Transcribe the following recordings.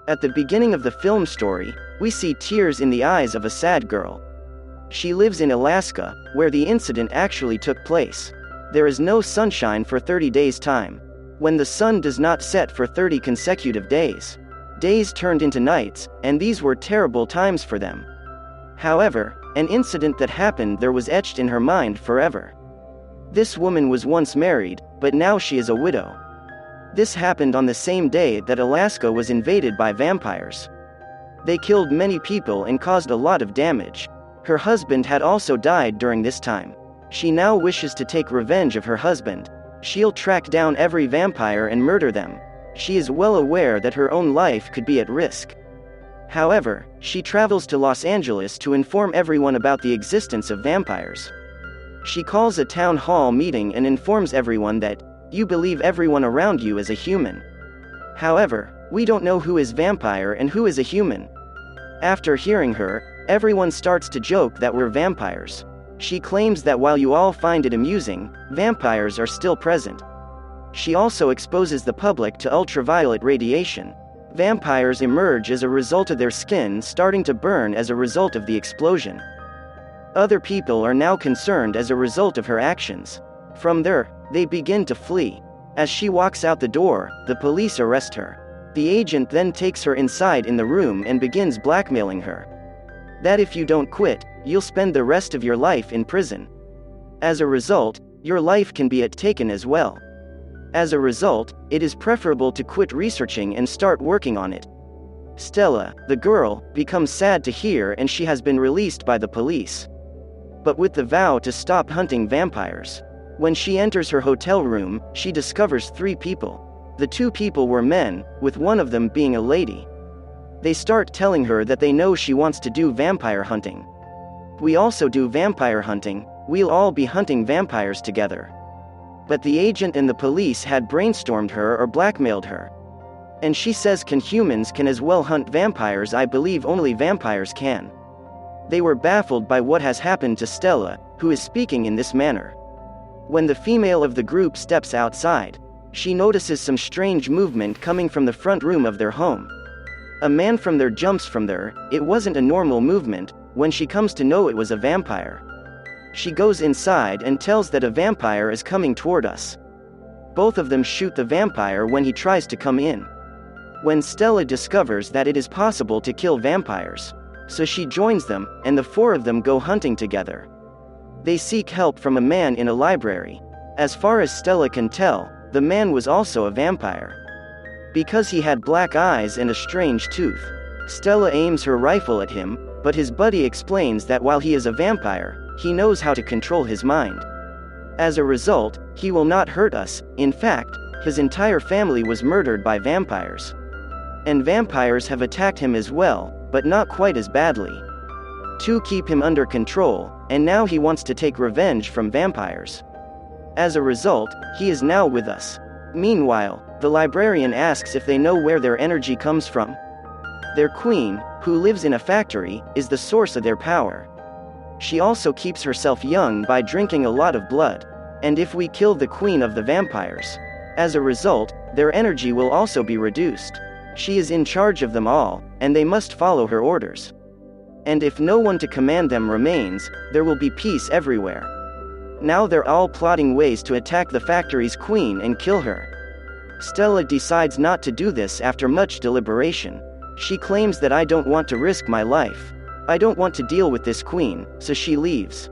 At the beginning of the film story, we see tears in the eyes of a sad girl. She lives in Alaska, where the incident actually took place. There is no sunshine for 30 days' time. When the sun does not set for 30 consecutive days, days turned into nights, and these were terrible times for them. However, an incident that happened there was etched in her mind forever. This woman was once married, but now she is a widow. This happened on the same day that Alaska was invaded by vampires. They killed many people and caused a lot of damage. Her husband had also died during this time. She now wishes to take revenge of her husband. She'll track down every vampire and murder them. She is well aware that her own life could be at risk. However, she travels to Los Angeles to inform everyone about the existence of vampires. She calls a town hall meeting and informs everyone that, "You believe everyone around you is a human. However, we don't know who is vampire and who is a human." After hearing her, everyone starts to joke that we're vampires. She claims that while you all find it amusing, vampires are still present. She also exposes the public to ultraviolet radiation. Vampires emerge as a result of their skin starting to burn as a result of the explosion. Other people are now concerned as a result of her actions. From there, they begin to flee. As she walks out the door, the police arrest her. The agent then takes her inside in the room and begins blackmailing her. That if you don't quit, you'll spend the rest of your life in prison. As a result, your life can be taken as well. As a result, it is preferable to quit researching and start working on it. Stella, the girl, becomes sad to hear and she has been released by the police. But with the vow to stop hunting vampires. When she enters her hotel room, she discovers 3 people. The 2 people were men, with one of them being a lady. They start telling her that they know she wants to do vampire hunting. "We also do vampire hunting, we'll all be hunting vampires together." But the agent and the police had brainstormed her or blackmailed her. And she says humans can as well hunt vampires. I believe only vampires can. They were baffled by what has happened to Stella, who is speaking in this manner. When the female of the group steps outside, she notices some strange movement coming from the front room of their home. A man from there jumps from there. It wasn't a normal movement. When she comes to know it was a vampire. She goes inside and tells that a vampire is coming toward us. Both of them shoot the vampire when he tries to come in. When Stella discovers that it is possible to kill vampires, so she joins them, and the 4 of them go hunting together. They seek help from a man in a library. As far as Stella can tell, the man was also a vampire. Because he had black eyes and a strange tooth, Stella aims her rifle at him, but his buddy explains that while he is a vampire, he knows how to control his mind. As a result, he will not hurt us. In fact, his entire family was murdered by vampires. And vampires have attacked him as well, but not quite as badly. To keep him under control, and now he wants to take revenge from vampires. As a result, he is now with us. Meanwhile, the librarian asks if they know where their energy comes from. Their queen, who lives in a factory, is the source of their power. She also keeps herself young by drinking a lot of blood. And if we kill the queen of the vampires, as a result, their energy will also be reduced. She is in charge of them all, and they must follow her orders. And if no one to command them remains, there will be peace everywhere. Now they're all plotting ways to attack the factory's queen and kill her. Stella decides not to do this after much deliberation. She claims that I don't want to risk my life. I don't want to deal with this queen, so she leaves.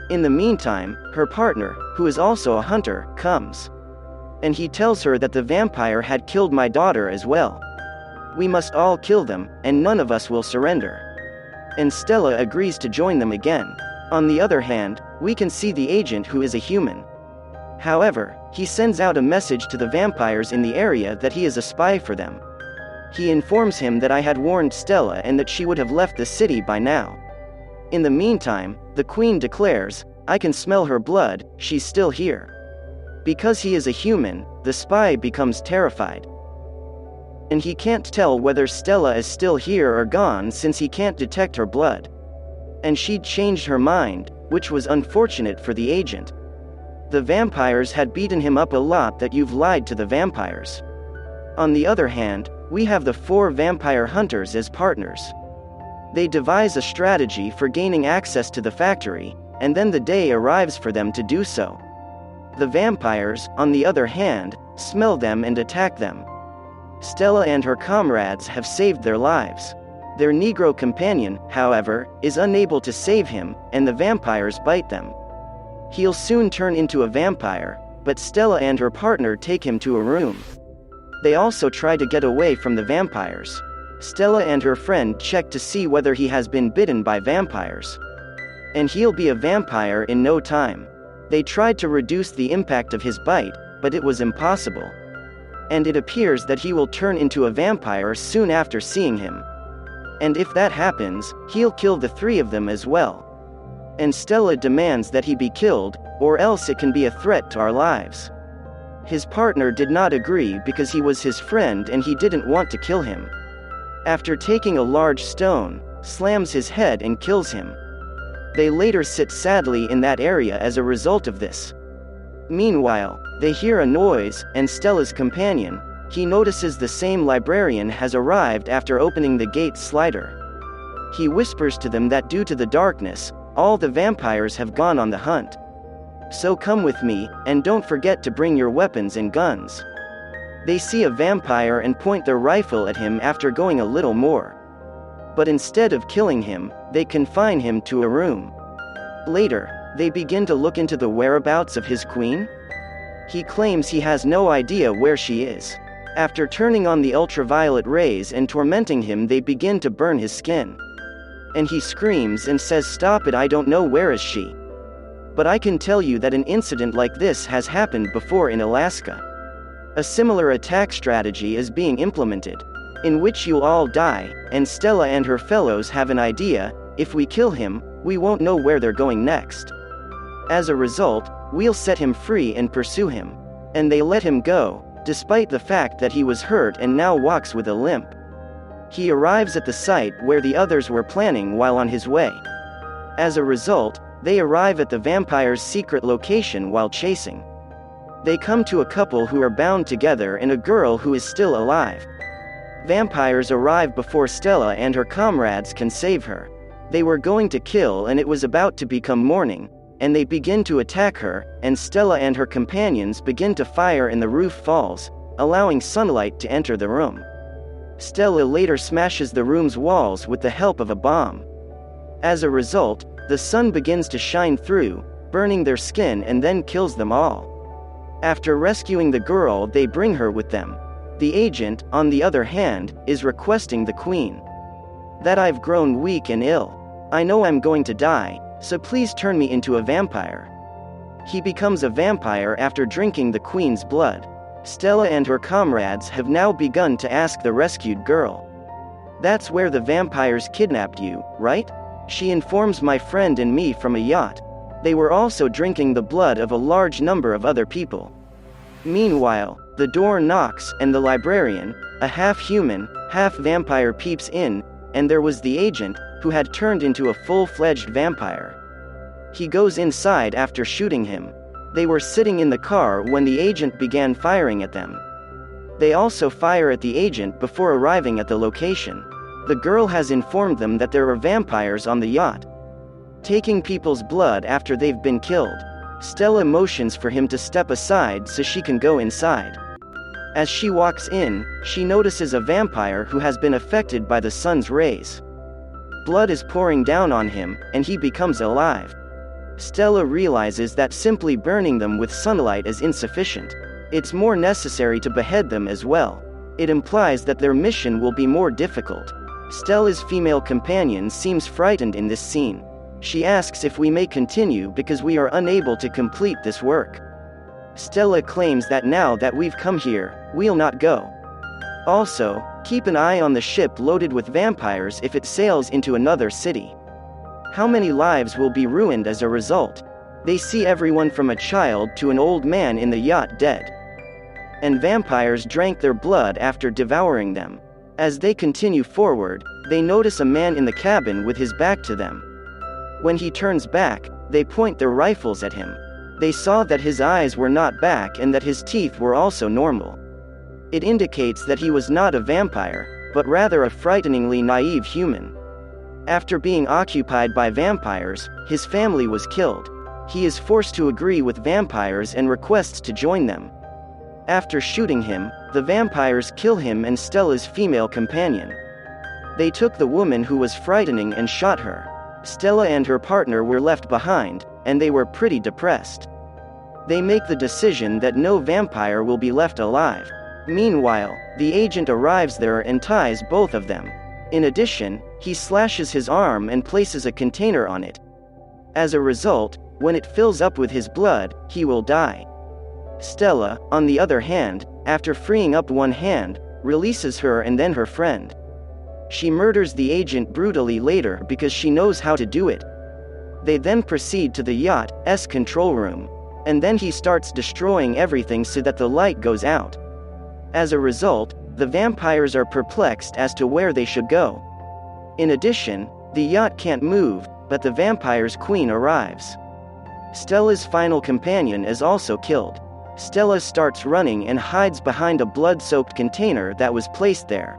In the meantime, her partner, who is also a hunter, comes. And he tells her that the vampire had killed my daughter as well. We must all kill them, and none of us will surrender. And Stella agrees to join them again. On the other hand, we can see the agent who is a human. However, he sends out a message to the vampires in the area that he is a spy for them. He informs him that I had warned Stella and that she would have left the city by now. In the meantime, the queen declares, "I can smell her blood, she's still here." Because he is a human, the spy becomes terrified. And he can't tell whether Stella is still here or gone since he can't detect her blood. And she'd changed her mind, which was unfortunate for the agent. The vampires had beaten him up a lot that you've lied to the vampires. On the other hand, We have the 4 vampire hunters as partners. They devise a strategy for gaining access to the factory, and then the day arrives for them to do so. The vampires, on the other hand, smell them and attack them. Stella and her comrades have saved their lives. Their Negro companion, however, is unable to save him, and the vampires bite them. He'll soon turn into a vampire, but Stella and her partner take him to a room. They also try to get away from the vampires. Stella and her friend check to see whether he has been bitten by vampires. And he'll be a vampire in no time. They tried to reduce the impact of his bite, but it was impossible. And it appears that he will turn into a vampire soon after seeing him. And if that happens, he'll kill the 3 of them as well. And Stella demands that he be killed, or else it can be a threat to our lives. His partner did not agree because he was his friend and he didn't want to kill him. After taking a large stone, slams his head and kills him. They later sit sadly in that area as a result of this. Meanwhile, they hear a noise, and Stella's companion, he notices the same librarian has arrived after opening the gate slider. He whispers to them that due to the darkness, all the vampires have gone on the hunt. So come with me, and don't forget to bring your weapons and guns. They see a vampire and point their rifle at him after going a little more. But instead of killing him, they confine him to a room. Later, they begin to look into the whereabouts of his queen. He claims he has no idea where she is. After turning on the ultraviolet rays and tormenting him, they begin to burn his skin. And he screams and says, "Stop it, I don't know, where is she?" But I can tell you that an incident like this has happened before in Alaska. A similar attack strategy is being implemented, in which you'll all die, and Stella and her fellows have an idea: if we kill him, we won't know where they're going next. As a result, we'll set him free and pursue him. And they let him go, despite the fact that he was hurt and now walks with a limp. He arrives at the site where the others were planning while on his way. As a result, they arrive at the vampire's secret location while chasing. They come to a couple who are bound together and a girl who is still alive. Vampires arrive before Stella and her comrades can save her. They were going to kill and it was about to become morning, and they begin to attack her, and Stella and her companions begin to fire and the roof falls, allowing sunlight to enter the room. Stella later smashes the room's walls with the help of a bomb. As a result, the sun begins to shine through, burning their skin and then kills them all. After rescuing the girl, they bring her with them. The agent, on the other hand, is requesting the queen. "That I've grown weak and ill. I know I'm going to die, so please turn me into a vampire." He becomes a vampire after drinking the queen's blood. Stella and her comrades have now begun to ask the rescued girl, "That's where the vampires kidnapped you, right?" She informs, "My friend and me from a yacht. They were also drinking the blood of a large number of other people." Meanwhile, the door knocks and the librarian, a half-human, half-vampire, peeps in, and there was the agent, who had turned into a full-fledged vampire. He goes inside after shooting him. They were sitting in the car when the agent began firing at them. They also fire at the agent before arriving at the location. The girl has informed them that there are vampires on the yacht, taking people's blood after they've been killed. Stella motions for him to step aside so she can go inside. As she walks in, she notices a vampire who has been affected by the sun's rays. Blood is pouring down on him, and he becomes alive. Stella realizes that simply burning them with sunlight is insufficient. It's more necessary to behead them as well. It implies that their mission will be more difficult. Stella's female companion seems frightened in this scene. She asks if we may continue because we are unable to complete this work. Stella claims that now that we've come here, we'll not go. Also, keep an eye on the ship loaded with vampires if it sails into another city. How many lives will be ruined as a result? They see everyone from a child to an old man in the yacht dead. And vampires drank their blood after devouring them. As they continue forward, they notice a man in the cabin with his back to them. When he turns back, they point their rifles at him. They saw that his eyes were not back and that his teeth were also normal. It indicates that he was not a vampire, but rather a frighteningly naive human. After being occupied by vampires, his family was killed. He is forced to agree with vampires and requests to join them. After shooting him, the vampires kill him and Stella's female companion. They took the woman who was frightening and shot her. Stella and her partner were left behind, and they were pretty depressed. They make the decision that no vampire will be left alive. Meanwhile, the agent arrives there and ties both of them. In addition, he slashes his arm and places a container on it. As a result, when it fills up with his blood, he will die. Stella, on the other hand, after freeing up one hand, releases her and then her friend. She murders the agent brutally later because she knows how to do it. They then proceed to the yacht's control room. And then he starts destroying everything so that the light goes out. As a result, the vampires are perplexed as to where they should go. In addition, the yacht can't move, but the vampire's queen arrives. Stella's final companion is also killed. Stella starts running and hides behind a blood-soaked container that was placed there.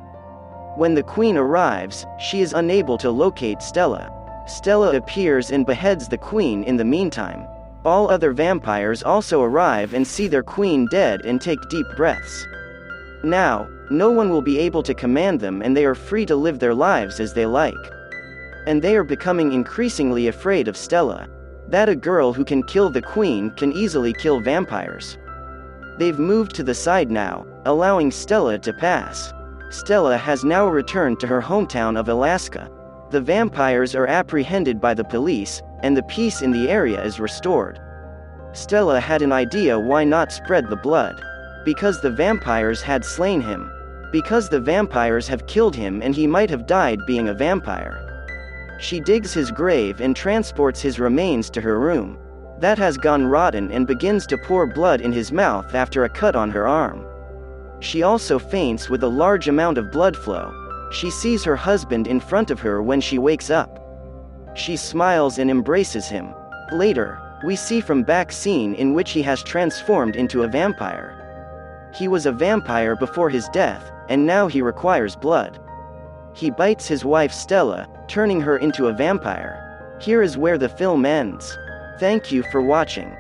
When the queen arrives, she is unable to locate Stella. Stella appears and beheads the queen in the meantime. All other vampires also arrive and see their queen dead and take deep breaths. Now, no one will be able to command them and they are free to live their lives as they like. And they are becoming increasingly afraid of Stella. That a girl who can kill the queen can easily kill vampires. They've moved to the side now, allowing Stella to pass. Stella has now returned to her hometown of Alaska. The vampires are apprehended by the police, and the peace in the area is restored. Stella had an idea why not spread the blood. Because the vampires had slain him. Because the vampires have killed him and he might have died being a vampire. She digs his grave and transports his remains to her room. That has gone rotten and begins to pour blood in his mouth after a cut on her arm. She also faints with a large amount of blood flow. She sees her husband in front of her when she wakes up. She smiles and embraces him. Later, we see from back scene in which he has transformed into a vampire. He was a vampire before his death, and now he requires blood. He bites his wife Stella, turning her into a vampire. Here is where the film ends. Thank you for watching.